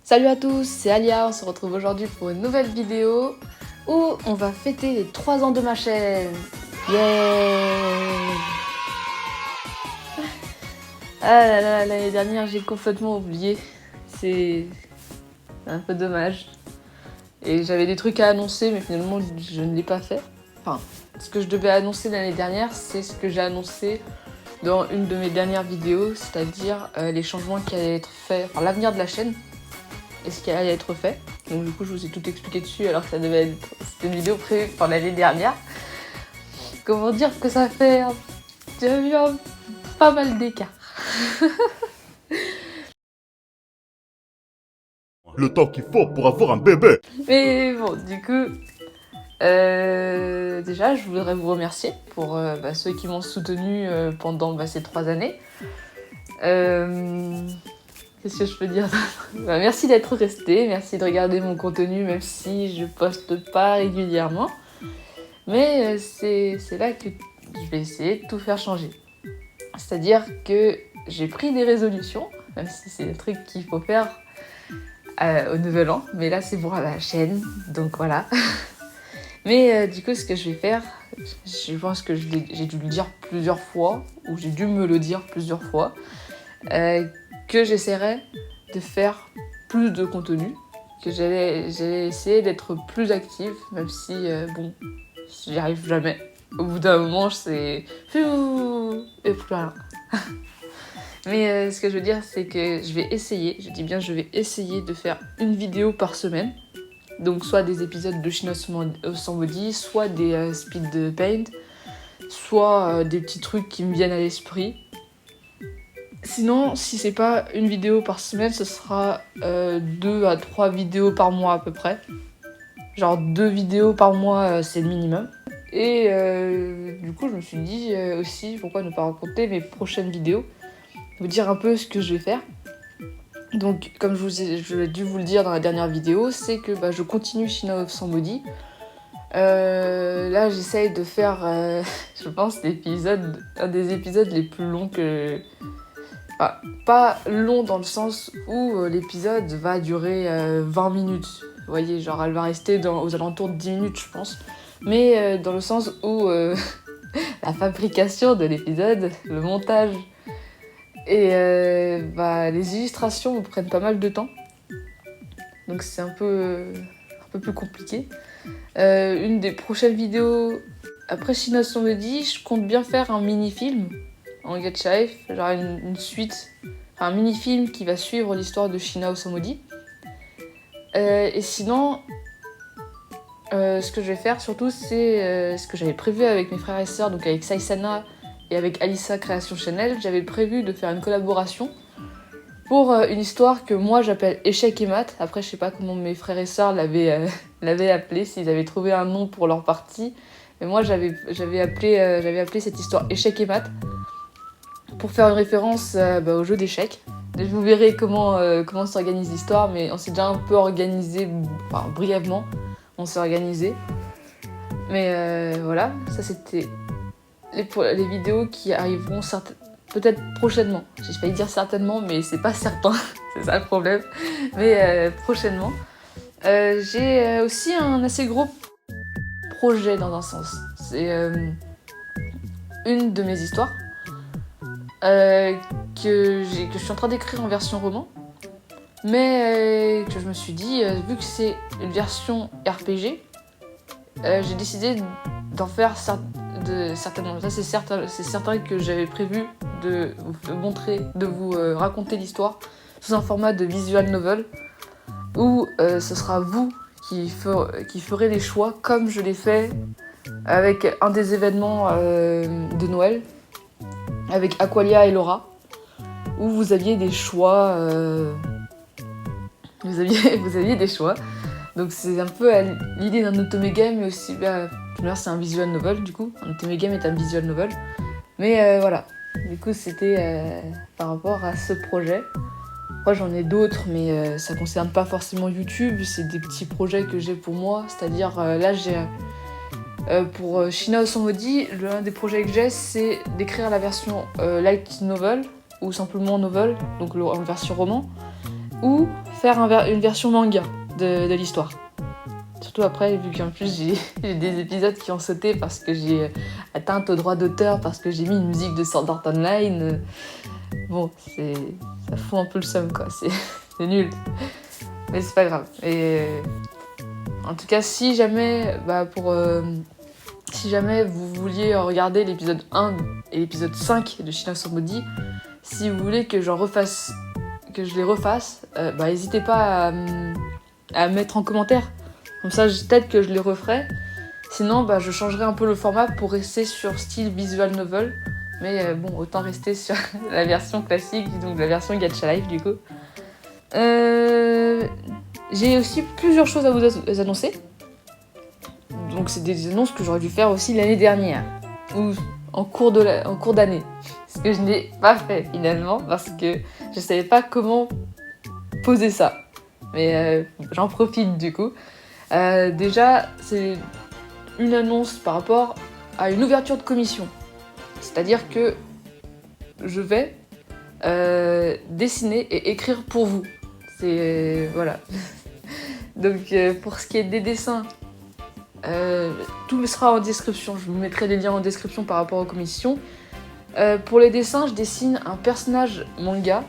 Salut à tous, c'est Alia, on se retrouve aujourd'hui pour une nouvelle vidéo où on va fêter les 3 ans de ma chaîne. Yeah! Ah là là, l'année dernière j'ai complètement oublié, c'est un peu dommage. Et j'avais des trucs à annoncer mais finalement je ne l'ai pas fait. Enfin, ce que je devais annoncer l'année dernière, c'est ce que j'ai annoncé dans une de mes dernières vidéos, c'est-à-dire les changements qui allaient être faits, enfin l'avenir de la chaîne. Et ce qui allait être fait. Donc du coup je vous ai tout expliqué dessus alors que ça devait être... C'était une vidéo prévue pour l'année dernière. Comment dire que ça fait pas mal d'écart. Le temps qu'il faut pour avoir un bébé. Mais bon, du coup, déjà je voudrais vous remercier pour ceux qui m'ont soutenu pendant ces 3 années. Qu'est-ce que je peux dire d'autre ? Merci d'être resté, merci de regarder mon contenu même si je poste pas régulièrement. Mais c'est là que je vais essayer de tout faire changer. C'est-à-dire que j'ai pris des résolutions, même si c'est des trucs qu'il faut faire au nouvel an. Mais là c'est pour la chaîne, donc voilà. Mais du coup ce que je vais faire, je pense que j'ai dû le dire plusieurs fois, ou j'ai dû me le dire plusieurs fois, que j'essaierai de faire plus de contenu, que j'allais essayer d'être plus active, même si, j'y arrive jamais. Au bout d'un moment, c'est... et plus rien. Mais ce que je veux dire, c'est que je vais essayer, je dis bien je vais essayer de faire une vidéo par semaine. Donc soit des épisodes de China sans body, soit des speed paint, soit des petits trucs qui me viennent à l'esprit. Sinon, si c'est pas une vidéo par semaine, ce sera 2 à 3 vidéos par mois à peu près. Genre 2 vidéos par mois, c'est le minimum. Et du coup, je me suis dit aussi, pourquoi ne pas raconter mes prochaines vidéos, vous dire un peu ce que je vais faire. Donc, comme je dû vous le dire dans la dernière vidéo, c'est que je continue China sans body. Là, j'essaye de faire, je pense, un des épisodes les plus longs que... Enfin, pas long dans le sens où l'épisode va durer 20 minutes. Vous voyez, genre elle va rester aux alentours de 10 minutes, je pense. Mais dans le sens où la fabrication de l'épisode, le montage et les illustrations me prennent pas mal de temps. Donc c'est un peu plus compliqué. Une des prochaines vidéos, après China Somebody, je compte bien faire un mini-film en Getchaif, genre une suite, un mini-film qui va suivre l'histoire de China Osamodi. Et sinon, ce que je vais faire surtout, c'est ce que j'avais prévu avec mes frères et sœurs, donc avec Saisana et avec Alissa Création Channel. J'avais prévu de faire une collaboration pour une histoire que moi j'appelle Échec et Maths. Après, je sais pas comment mes frères et sœurs l'avaient appelé, s'ils avaient trouvé un nom pour leur partie. Mais moi, j'avais appelé cette histoire Échec et Maths, pour faire une référence au jeu d'échecs. Vous verrez comment s'organise l'histoire, mais on s'est déjà un peu organisé, brièvement, on s'est organisé. Mais voilà, ça c'était les vidéos qui arriveront peut-être prochainement. J'ai failli dire certainement, mais c'est pas certain, c'est ça le problème. Mais prochainement. J'ai aussi un assez gros projet dans un sens. C'est une de mes histoires. Que je suis en train d'écrire en version roman, mais que je me suis dit, vu que c'est une version RPG, j'ai décidé d'en faire certainement. Ça, c'est certain que j'avais prévu de vous montrer, de vous raconter l'histoire sous un format de visual novel, où ce sera vous qui ferez les choix, comme je l'ai fait avec un des événements de Noël, avec Aqualia et Laura, où vous aviez des choix. Vous aviez des choix. Donc c'est un peu l'idée d'un Otome Game, mais aussi, c'est un visual novel du coup. Un Otome Game est un visual novel. Mais voilà. Du coup, c'était par rapport à ce projet. Moi, j'en ai d'autres, mais ça concerne pas forcément YouTube. C'est des petits projets que j'ai pour moi. C'est-à-dire, là, j'ai... pour China Osamodi, l'un des projets que j'ai, c'est d'écrire la version light novel, ou simplement novel, donc en version roman, ou faire une version manga de l'histoire. Surtout après, vu qu'en plus j'ai des épisodes qui ont sauté parce que j'ai atteint au droit d'auteur, parce que j'ai mis une musique de Sword Art Online. Bon, ça fout un peu le seum, quoi. C'est nul. Mais c'est pas grave. Et en tout cas, si jamais, si jamais vous vouliez regarder l'épisode 1 et l'épisode 5 de Shinasu Modi, si vous voulez que je les refasse, n'hésitez pas à mettre en commentaire. Comme ça, peut-être que je les referai. Sinon, je changerai un peu le format pour rester sur style visual novel. Mais autant rester sur la version classique, donc la version Gacha Life du coup. J'ai aussi plusieurs choses à vous annoncer. Donc c'est des annonces que j'aurais dû faire aussi l'année dernière. Ou en cours d'année. Ce que je n'ai pas fait finalement parce que je savais pas comment poser ça. Mais j'en profite du coup. Déjà, c'est une annonce par rapport à une ouverture de commission. C'est-à-dire que je vais dessiner et écrire pour vous. Voilà. Donc pour ce qui est des dessins, tout sera en description. Je vous mettrai les liens en description par rapport aux commissions. Pour les dessins, je dessine un personnage manga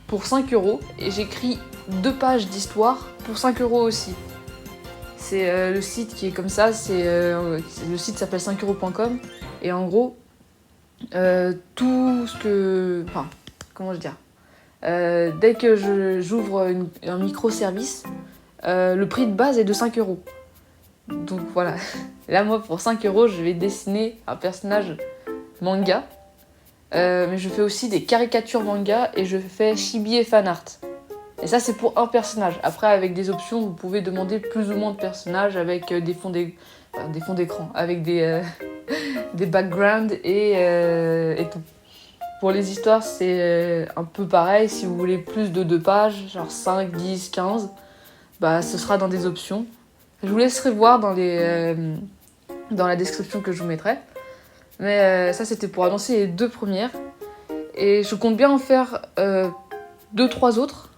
pour 5€ et j'écris 2 pages d'histoire pour 5€ aussi. C'est le site qui est comme ça, le site s'appelle 5€ .com et en gros, tout ce que... Enfin, comment je dire dès que j'ouvre un microservice, le prix de base est de 5€. Donc voilà, là moi pour 5€, je vais dessiner un personnage manga, mais je fais aussi des caricatures manga et je fais chibi et fan art. Et ça c'est pour un personnage. Après avec des options, vous pouvez demander plus ou moins de personnages avec des fonds d'écran, avec des backgrounds et tout. Pour les histoires, c'est un peu pareil. Si vous voulez plus de 2 pages, genre 5, 10, 15, ce sera dans des options. Je vous laisserai voir dans la description que je vous mettrai. Mais ça, c'était pour annoncer les 2 premières. Et je compte bien en faire 2-3 autres.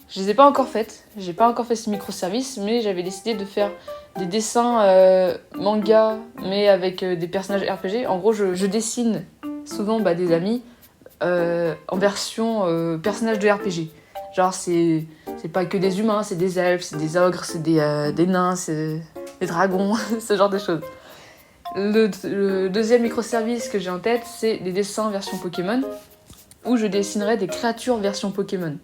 Je les ai pas encore faites. J'ai pas encore fait ce microservice, mais j'avais décidé de faire des dessins manga, mais avec des personnages RPG. En gros, je dessine souvent des amis en version personnages de RPG. Genre, c'est pas que des humains, c'est des elfes, c'est des ogres, c'est des nains, c'est des dragons, ce genre de choses. Le deuxième microservice que j'ai en tête, c'est des dessins version Pokémon, où je dessinerai des créatures version Pokémon.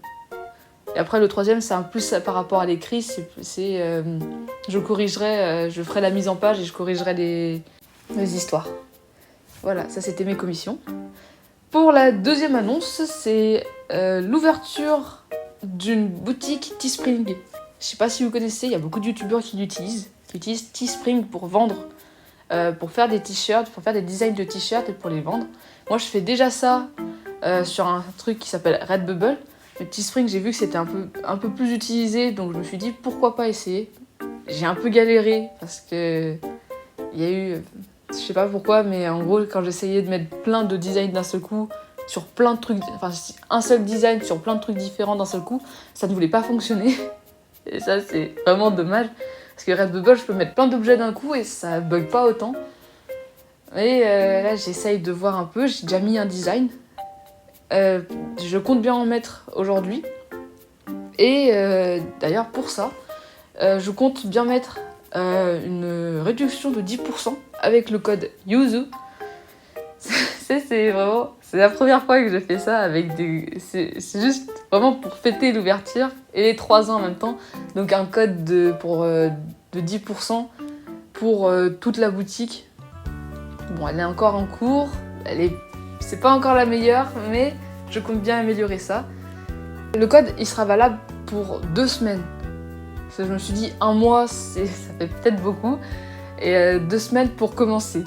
Et après, le troisième, c'est un plus par rapport à l'écrit, je corrigerai, je ferai la mise en page et je corrigerai les histoires. Voilà, ça c'était mes commissions. Pour la deuxième annonce, c'est l'ouverture d'une boutique Teespring. Je sais pas si vous connaissez, il y a beaucoup de youtubeurs qui utilisent Teespring pour vendre, pour faire des t-shirts, pour faire des designs de t-shirts et pour les vendre. Moi je fais déjà ça sur un truc qui s'appelle Redbubble. Le Teespring, j'ai vu que c'était un peu plus utilisé, donc je me suis dit pourquoi pas essayer. J'ai un peu galéré parce que il y a eu, je sais pas pourquoi, mais en gros quand j'essayais de mettre plein de designs d'un seul coup sur plein de trucs, enfin un seul design sur plein de trucs différents d'un seul coup, ça ne voulait pas fonctionner. Et ça c'est vraiment dommage parce que Redbubble, je peux mettre plein d'objets d'un coup et ça bug pas autant. Et là j'essaye de voir un peu, j'ai déjà mis un design. Je compte bien en mettre aujourd'hui. Et d'ailleurs pour ça, je compte bien mettre une réduction de 10% avec le code YUZU. C'est la première fois que je fais ça avec c'est juste vraiment pour fêter l'ouverture et les 3 ans en même temps. Donc un code de 10% pour toute la boutique. Bon, elle est encore en cours, c'est pas encore la meilleure, mais je compte bien améliorer ça. Le code, il sera valable pour 2 semaines. Parce que je me suis dit, 1 mois, ça fait peut-être beaucoup. Et 2 semaines pour commencer.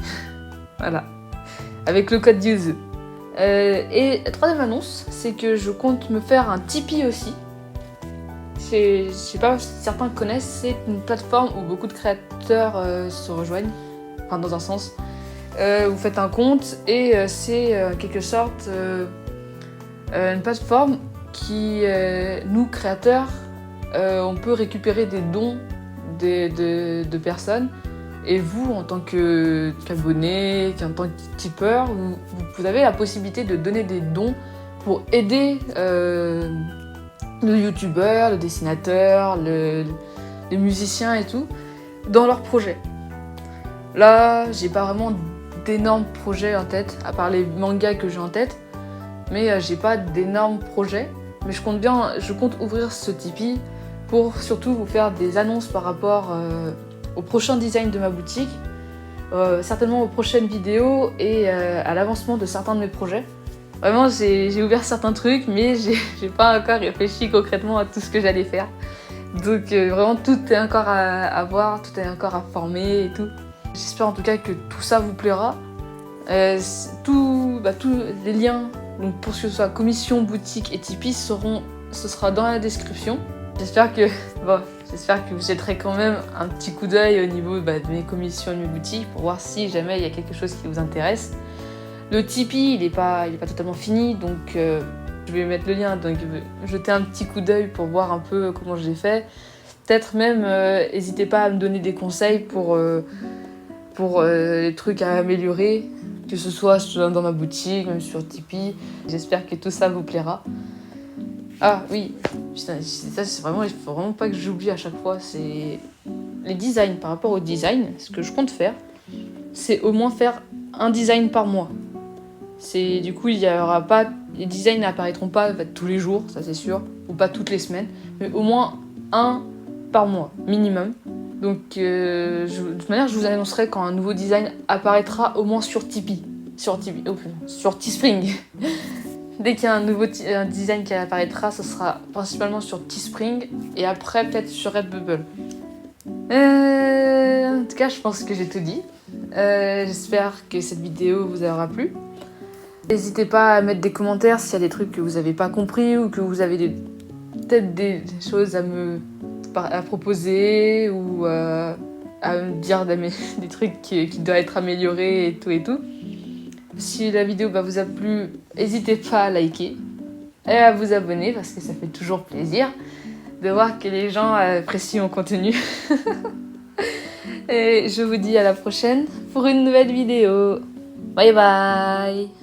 Voilà. Avec le code YUZU. Et la troisième annonce, c'est que je compte me faire un Tipeee aussi. Je sais pas si certains connaissent, c'est une plateforme où beaucoup de créateurs se rejoignent. Enfin, dans un sens. Vous faites un compte et c'est en quelque sorte une plateforme qui nous, créateurs, on peut récupérer des dons de personnes. Et vous, en tant qu'abonné, en tant que tipeur, vous avez la possibilité de donner des dons pour aider le youtubeur, le dessinateur, les musiciens et tout, dans leurs projets. Là, j'ai pas vraiment d'énormes projets en tête, à part les mangas que j'ai en tête, mais j'ai pas d'énormes projets. Mais je compte ouvrir ce Tipeee pour surtout vous faire des annonces par rapport au prochain design de ma boutique, certainement aux prochaines vidéos et à l'avancement de certains de mes projets. Vraiment, j'ai ouvert certains trucs, mais j'ai pas encore réfléchi concrètement à tout ce que j'allais faire. Donc vraiment, tout est encore à voir, tout est encore à former et tout. J'espère en tout cas que tout ça vous plaira. Tous les liens, donc pour ce que ce soit commission, boutique et Tipeee, ce sera dans la description. J'espère que vous jetterez quand même un petit coup d'œil au niveau de mes commissions et de mes boutiques pour voir si jamais il y a quelque chose qui vous intéresse. Le Tipeee, il est pas totalement fini, donc je vais mettre le lien, donc jetez un petit coup d'œil pour voir un peu comment je l'ai fait. Peut-être même, n'hésitez pas à me donner des conseils pour les trucs à améliorer, que ce soit dans ma boutique, même sur Tipeee. J'espère que tout ça vous plaira. Ah oui, putain, ça c'est vraiment, il faut vraiment pas que j'oublie à chaque fois, c'est les designs. Par rapport au design, ce que je compte faire, c'est au moins faire un design par mois. Du coup, il y aura pas, les designs n'apparaîtront pas tous les jours, ça c'est sûr, ou pas toutes les semaines, mais au moins un par mois, minimum. Donc, de toute manière, je vous annoncerai quand un nouveau design apparaîtra au moins sur Tipeee. Sur Teespring. Dès qu'il y a un design qui apparaîtra, ce sera principalement sur Teespring et après peut-être sur Redbubble. En tout cas, je pense que j'ai tout dit. J'espère que cette vidéo vous aura plu. N'hésitez pas à mettre des commentaires s'il y a des trucs que vous n'avez pas compris ou que vous avez peut-être des choses à proposer ou à me dire des trucs qui doivent être améliorés et tout. Si la vidéo vous a plu, n'hésitez pas à liker et à vous abonner parce que ça fait toujours plaisir de voir que les gens apprécient mon contenu. Et je vous dis à la prochaine pour une nouvelle vidéo. Bye bye.